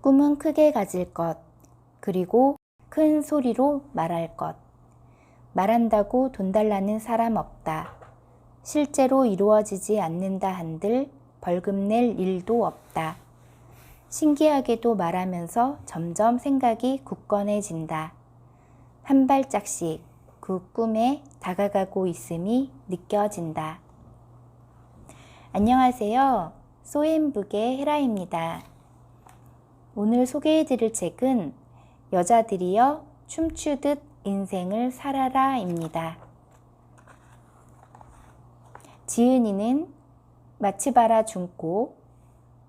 꿈은 크게 가질 것, 그리고 큰 소리로 말할 것. 말한다고 돈 달라는 사람 없다. 실제로 이루어지지 않는다 한들 벌금 낼 일도 없다. 신기하게도 말하면서 점점 생각이 굳건해진다. 한 발짝씩 그 꿈에 다가가고 있음이 느껴진다. 안녕하세요. 소앤북의 헤라입니다. 오늘 소개해드릴 책은 여자들이여 춤추듯 인생을 살아라 입니다. 지은이는 마츠바라 준코,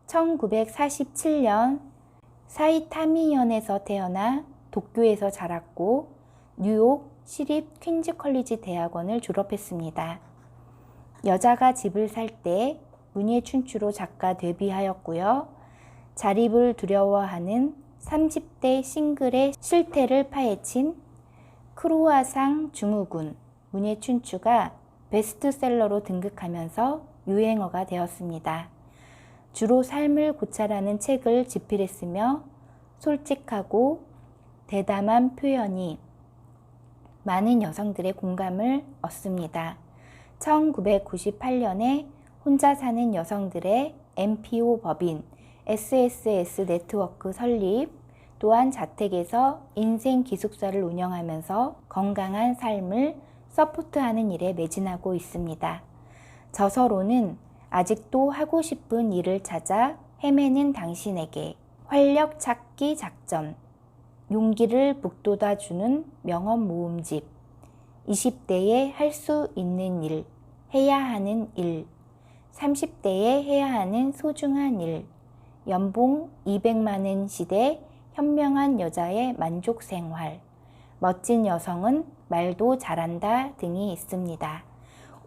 1947년 사이타미현에서 태어나 도쿄에서 자랐고 뉴욕 시립 퀸즈 컬리지 대학원을 졸업했습니다. 여자가 집을 살 때 문예 춘추로 작가 데뷔하였고요. 자립을 두려워하는 30대 싱글의 실태를 파헤친 크로아상 증후군 문예 춘추가 베스트셀러로 등극하면서 유행어가 되었습니다. 주로 삶을 고찰하는 책을 집필했으며 솔직하고 대담한 표현이 많은 여성들의 공감을 얻습니다. 1998년에 혼자 사는 여성들의 NPO 법인 SSS 네트워크 설립, 또한 자택에서 인생 기숙사를 운영하면서 건강한 삶을 서포트하는 일에 매진하고 있습니다. 저서로는 아직도 하고 싶은 일을 찾아 헤매는 당신에게 활력 찾기 작전, 용기를 북돋아주는 명언 모음집, 20대에 할 수 있는 일, 해야 하는 일, 30대에 해야 하는 소중한 일, 연봉 200만 원 시대 현명한 여자의 만족 생활, 멋진 여성은 말도 잘한다 등이 있습니다.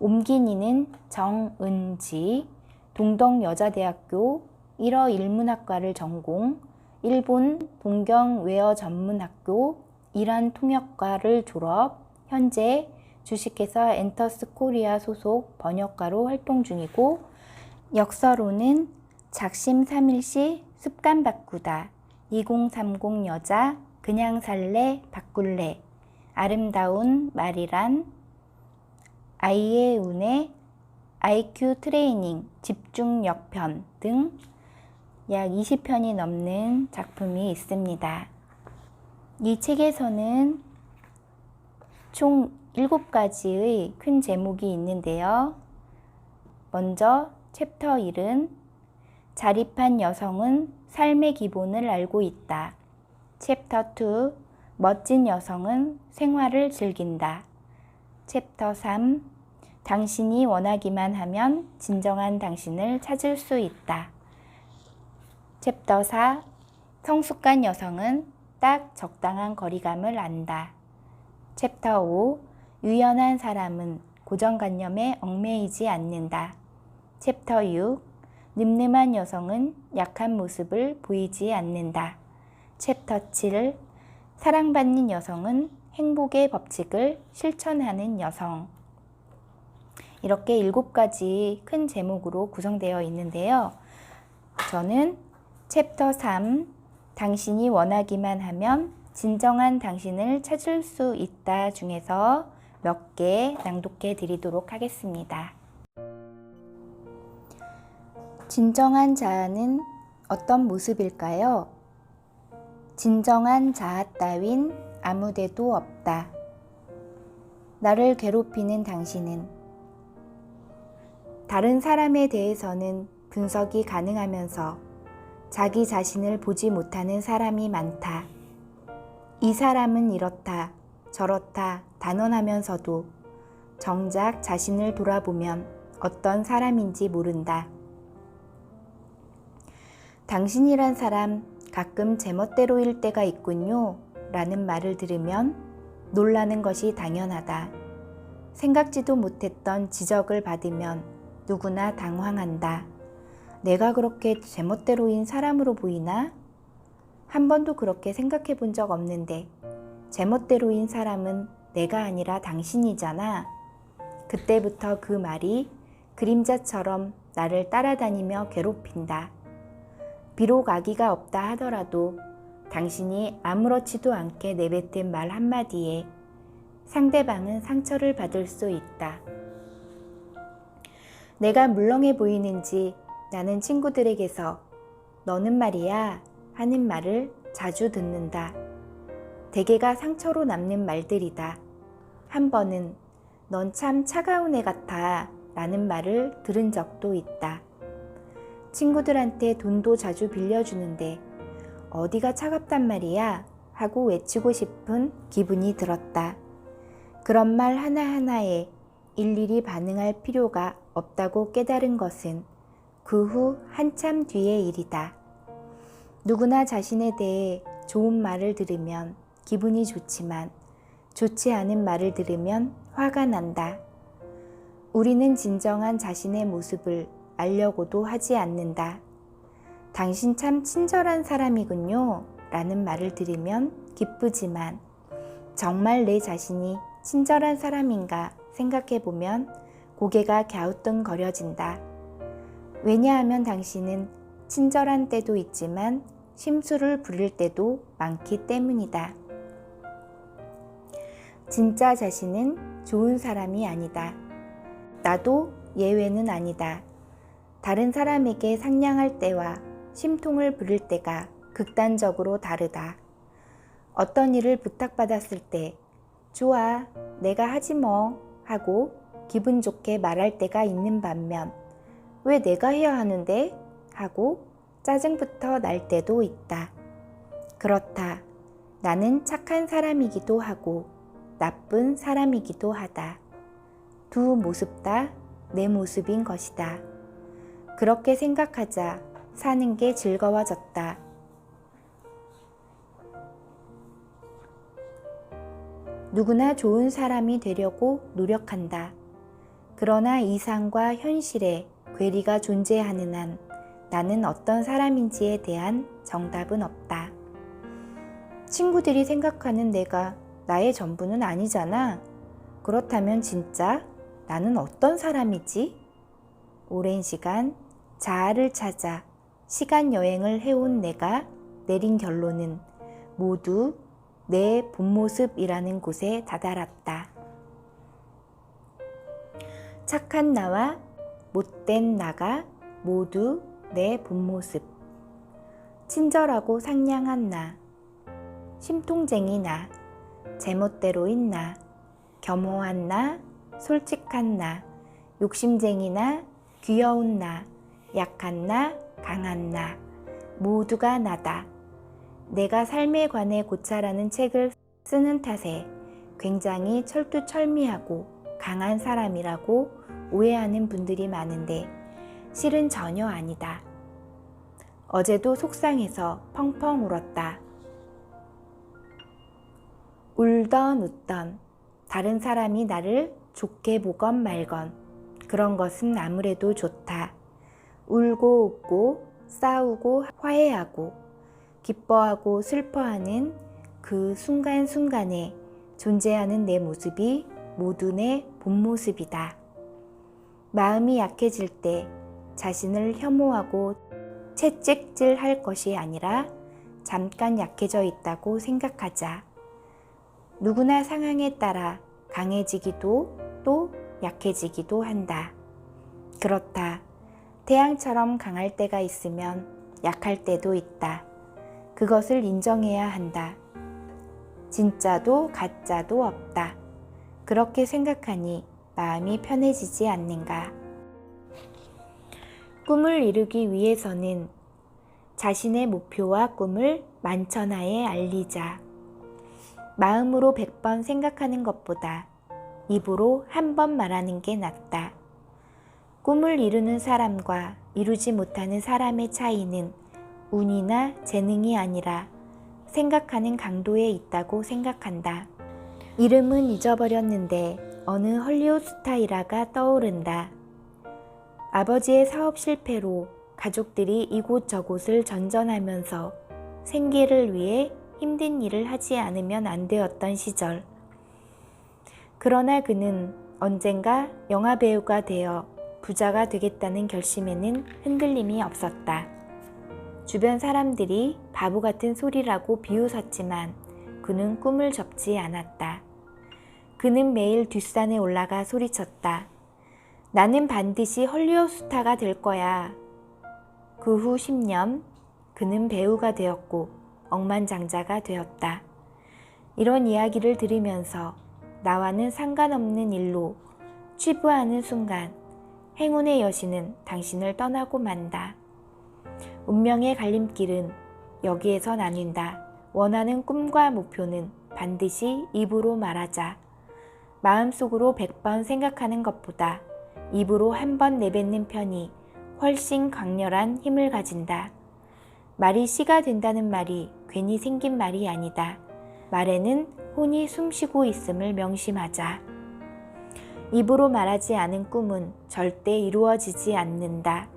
옮긴이는 정은지, 동덕여자대학교 1어 일문학과를 전공, 일본 동경웨어 전문학교 이란 통역과를 졸업, 현재 주식회사 엔터스 코리아 소속 번역가로 활동 중이고, 역서로는 작심삼일시 습관 바꾸다, 2030 여자, 그냥 살래, 바꿀래, 아름다운 말이란, 아이의 운에, IQ 트레이닝, 집중력 편 등 약 20편이 넘는 작품이 있습니다. 이 책에서는 총 7가지의 큰 제목이 있는데요. 먼저 챕터 1은 자립한 여성은 삶의 기본을 알고 있다. 챕터 2, 멋진 여성은 생활을 즐긴다. 챕터 3, 당신이 원하기만 하면 진정한 당신을 찾을 수 있다. 챕터 4, 성숙한 여성은 딱 적당한 거리감을 안다. 챕터 5, 유연한 사람은 고정관념에 얽매이지 않는다. 챕터 6, 늠름한 여성은 약한 모습을 보이지 않는다. 챕터 7, 사랑받는 여성은 행복의 법칙을 실천하는 여성. 이렇게 7가지 큰 제목으로 구성되어 있는데요. 저는 챕터 3, 당신이 원하기만 하면 진정한 당신을 찾을 수 있다 중에서 몇 개 낭독해 드리도록 하겠습니다. 진정한 자아는 어떤 모습일까요? 진정한 자아 따윈 아무데도 없다. 나를 괴롭히는 당신은 다른 사람에 대해서는 분석이 가능하면서 자기 자신을 보지 못하는 사람이 많다. 이 사람은 이렇다, 저렇다 단언하면서도 정작 자신을 돌아보면 어떤 사람인지 모른다. 당신이란 사람 가끔 제멋대로일 때가 있군요 라는 말을 들으면 놀라는 것이 당연하다. 생각지도 못했던 지적을 받으면 누구나 당황한다. 내가 그렇게 제멋대로인 사람으로 보이나? 한 번도 그렇게 생각해 본 적 없는데 제멋대로인 사람은 내가 아니라 당신이잖아. 그때부터 그 말이 그림자처럼 나를 따라다니며 괴롭힌다. 비록 아기가 없다 하더라도 당신이 아무렇지도 않게 내뱉은 말 한마디에 상대방은 상처를 받을 수 있다. 내가 물렁해 보이는지 나는 친구들에게서 너는 말이야 하는 말을 자주 듣는다. 대개가 상처로 남는 말들이다. 한 번은 넌 참 차가운 애 같아 라는 말을 들은 적도 있다. 친구들한테 돈도 자주 빌려주는데 어디가 차갑단 말이야 하고 외치고 싶은 기분이 들었다. 그런 말 하나하나에 일일이 반응할 필요가 없다고 깨달은 것은 그 후 한참 뒤의 일이다. 누구나 자신에 대해 좋은 말을 들으면 기분이 좋지만 좋지 않은 말을 들으면 화가 난다. 우리는 진정한 자신의 모습을 알려고도 하지 않는다. 당신 참 친절한 사람이군요 라는 말을 들으면 기쁘지만 정말 내 자신이 친절한 사람인가 생각해보면 고개가 갸우뚱거려진다. 왜냐하면 당신은 친절한 때도 있지만 심술을 부릴 때도 많기 때문이다. 진짜 자신은 좋은 사람이 아니다. 나도 예외는 아니다. 다른 사람에게 상냥할 때와 심통을 부릴 때가 극단적으로 다르다. 어떤 일을 부탁받았을 때 좋아, 내가 하지 뭐 하고 기분 좋게 말할 때가 있는 반면 왜 내가 해야 하는데? 하고 짜증부터 날 때도 있다. 그렇다. 나는 착한 사람이기도 하고 나쁜 사람이기도 하다. 두 모습 다 내 모습인 것이다. 그렇게 생각하자 사는 게 즐거워졌다. 누구나 좋은 사람이 되려고 노력한다. 그러나 이상과 현실에 괴리가 존재하는 한 나는 어떤 사람인지에 대한 정답은 없다. 친구들이 생각하는 내가 나의 전부는 아니잖아. 그렇다면 진짜 나는 어떤 사람이지? 오랜 시간 자아를 찾아 시간 여행을 해온 내가 내린 결론은 모두 내 본모습이라는 곳에 다다랐다. 착한 나와 못된 나가 모두 내 본모습. 친절하고 상냥한 나, 심통쟁이 나, 제멋대로인 나, 겸허한 나, 솔직한 나, 욕심쟁이 나, 귀여운 나, 약한 나, 강한 나, 모두가 나다. 내가 삶에 관해 고찰하는 책을 쓰는 탓에 굉장히 철두철미하고 강한 사람이라고 오해하는 분들이 많은데 실은 전혀 아니다. 어제도 속상해서 펑펑 울었다. 울던 웃던 다른 사람이 나를 좋게 보건 말건 그런 것은 아무래도 좋다. 울고 웃고 싸우고 화해하고 기뻐하고 슬퍼하는 그 순간순간에 존재하는 내 모습이 모두 내 본모습이다. 마음이 약해질 때 자신을 혐오하고 채찍질할 것이 아니라 잠깐 약해져 있다고 생각하자. 누구나 상황에 따라 강해지기도 또 약해지기도 한다. 그렇다. 태양처럼 강할 때가 있으면 약할 때도 있다. 그것을 인정해야 한다. 진짜도 가짜도 없다. 그렇게 생각하니 마음이 편해지지 않는가. 꿈을 이루기 위해서는 자신의 목표와 꿈을 만천하에 알리자. 마음으로 100번 생각하는 것보다 입으로 한 번 말하는 게 낫다. 꿈을 이루는 사람과 이루지 못하는 사람의 차이는 운이나 재능이 아니라 생각하는 강도에 있다고 생각한다. 이름은 잊어버렸는데 어느 헐리우드 스타 일화가 떠오른다. 아버지의 사업 실패로 가족들이 이곳저곳을 전전하면서 생계를 위해 힘든 일을 하지 않으면 안 되었던 시절. 그러나 그는 언젠가 영화배우가 되어 부자가 되겠다는 결심에는 흔들림이 없었다. 주변 사람들이 바보 같은 소리라고 비웃었지만 그는 꿈을 접지 않았다. 그는 매일 뒷산에 올라가 소리쳤다. 나는 반드시 헐리우드 스타가 될 거야. 그 후 10년 그는 배우가 되었고 억만장자가 되었다. 이런 이야기를 들으면서 나와는 상관없는 일로 취부하는 순간 행운의 여신은 당신을 떠나고 만다. 운명의 갈림길은 여기에서 나뉜다. 원하는 꿈과 목표는 반드시 입으로 말하자. 마음속으로 100번 생각하는 것보다 입으로 한 번 내뱉는 편이 훨씬 강렬한 힘을 가진다. 말이 씨가 된다는 말이 괜히 생긴 말이 아니다. 말에는 혼이 숨쉬고 있음을 명심하자. 입으로 말하지 않은 꿈은 절대 이루어지지 않는다.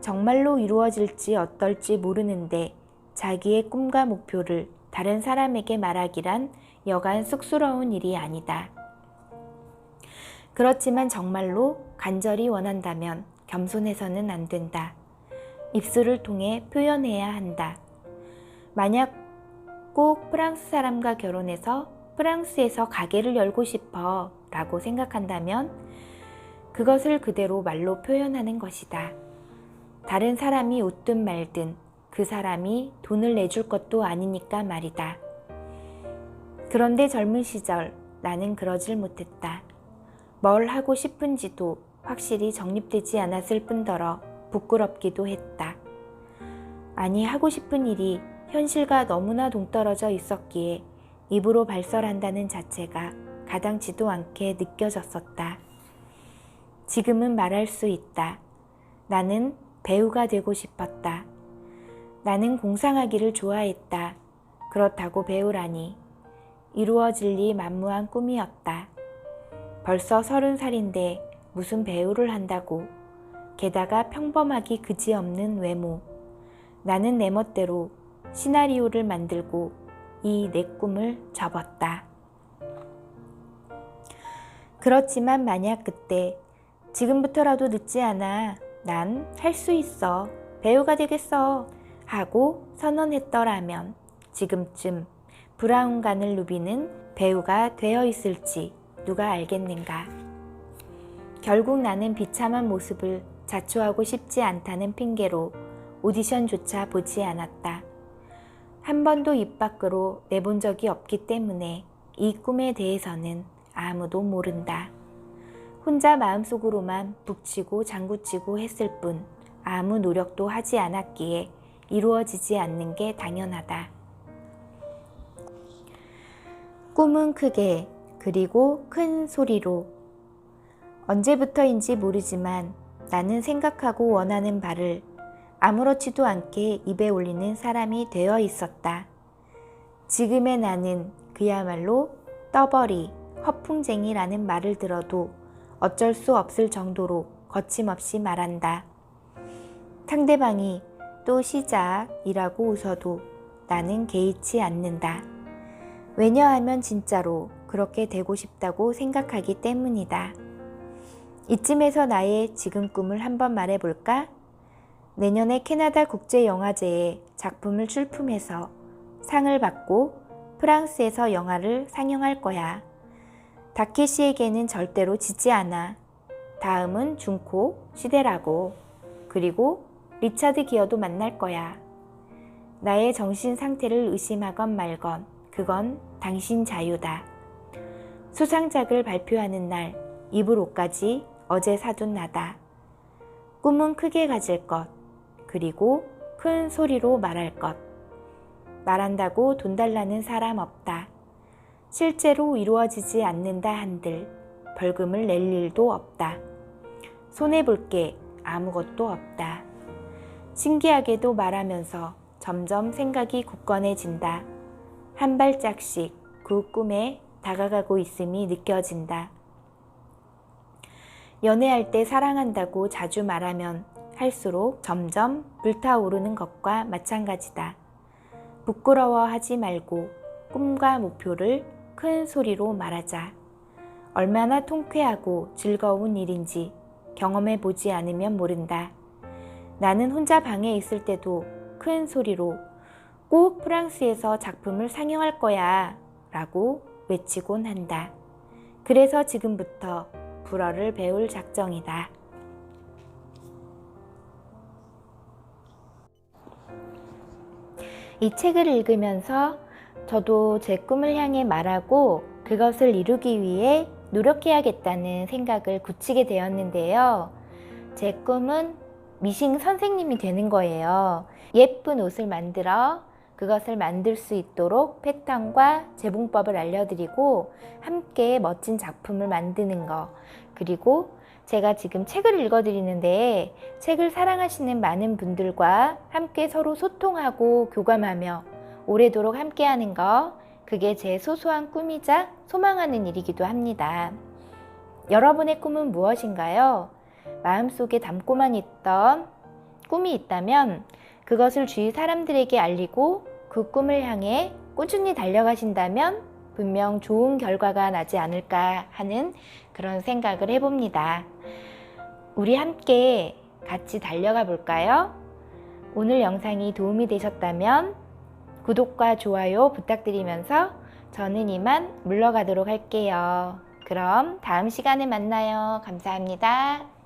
정말로 이루어질지 어떨지 모르는데 자기의 꿈과 목표를 다른 사람에게 말하기란 여간 쑥스러운 일이 아니다. 그렇지만 정말로 간절히 원한다면 겸손해서는 안 된다. 입술을 통해 표현해야 한다. 만약 꼭 프랑스 사람과 결혼해서 프랑스에서 가게를 열고 싶어 라고 생각한다면 그것을 그대로 말로 표현하는 것이다. 다른 사람이 웃든 말든 그 사람이 돈을 내줄 것도 아니니까 말이다. 그런데 젊은 시절 나는 그러질 못했다. 뭘 하고 싶은지도 확실히 정립되지 않았을 뿐더러 부끄럽기도 했다. 아니, 하고 싶은 일이 현실과 너무나 동떨어져 있었기에 입으로 발설한다는 자체가 가당치도 않게 느껴졌었다. 지금은 말할 수 있다. 나는 배우가 되고 싶었다. 나는 공상하기를 좋아했다. 그렇다고 배우라니. 이루어질 리 만무한 꿈이었다. 벌써 30살인데 무슨 배우를 한다고. 게다가 평범하기 그지없는 외모. 나는 내 멋대로 시나리오를 만들고 이 내 꿈을 접었다. 그렇지만 만약 그때 지금부터라도 늦지 않아. 난 할 수 있어. 배우가 되겠어. 하고 선언했더라면 지금쯤 브라운관을 누비는 배우가 되어 있을지 누가 알겠는가. 결국 나는 비참한 모습을 자초하고 싶지 않다는 핑계로 오디션조차 보지 않았다. 한 번도 입 밖으로 내본 적이 없기 때문에 이 꿈에 대해서는 아무도 모른다. 혼자 마음속으로만 북치고 장구치고 했을 뿐 아무 노력도 하지 않았기에 이루어지지 않는 게 당연하다. 꿈은 크게 그리고 큰 소리로. 언제부터인지 모르지만 나는 생각하고 원하는 바를 아무렇지도 않게 입에 올리는 사람이 되어 있었다. 지금의 나는 그야말로 떠벌이, 허풍쟁이라는 말을 들어도 어쩔 수 없을 정도로 거침없이 말한다. 상대방이 또 시작이라고 웃어도 나는 개의치 않는다. 왜냐하면 진짜로 그렇게 되고 싶다고 생각하기 때문이다. 이쯤에서 나의 지금 꿈을 한번 말해볼까? 내년에 캐나다 국제영화제에 작품을 출품해서 상을 받고 프랑스에서 영화를 상영할 거야. 다케시에게는 절대로 지지 않아. 다음은 준코 시대라고. 그리고 리차드 기어도 만날 거야. 나의 정신 상태를 의심하건 말건 그건 당신 자유다. 수상작을 발표하는 날 입을 옷까지 어제 사둔 나다. 꿈은 크게 가질 것, 그리고 큰 소리로 말할 것. 말한다고 돈 달라는 사람 없다. 실제로 이루어지지 않는다 한들 벌금을 낼 일도 없다. 손해볼 게 아무것도 없다. 신기하게도 말하면서 점점 생각이 굳건해진다. 한 발짝씩 그 꿈에 다가가고 있음이 느껴진다. 연애할 때 사랑한다고 자주 말하면 할수록 점점 불타오르는 것과 마찬가지다. 부끄러워하지 말고 꿈과 목표를 큰 소리로 말하자. 얼마나 통쾌하고 즐거운 일인지 경험해 보지 않으면 모른다. 나는 혼자 방에 있을 때도 큰 소리로 꼭 프랑스에서 작품을 상영할 거야 라고 외치곤 한다. 그래서 지금부터 불어를 배울 작정이다. 이 책을 읽으면서 저도 제 꿈을 향해 말하고 그것을 이루기 위해 노력해야겠다는 생각을 굳히게 되었는데요. 제 꿈은 미싱 선생님이 되는 거예요. 예쁜 옷을 만들어 그것을 만들 수 있도록 패턴과 재봉법을 알려드리고 함께 멋진 작품을 만드는 거, 그리고 제가 지금 책을 읽어드리는데 책을 사랑하시는 많은 분들과 함께 서로 소통하고 교감하며 오래도록 함께하는 거, 그게 제 소소한 꿈이자 소망하는 일이기도 합니다. 여러분의 꿈은 무엇인가요? 마음속에 담고만 있던 꿈이 있다면 그것을 주위 사람들에게 알리고 그 꿈을 향해 꾸준히 달려가신다면 분명 좋은 결과가 나지 않을까 하는 그런 생각을 해봅니다. 우리 함께 같이 달려가 볼까요? 오늘 영상이 도움이 되셨다면 구독과 좋아요 부탁드리면서 저는 이만 물러가도록 할게요. 그럼 다음 시간에 만나요. 감사합니다.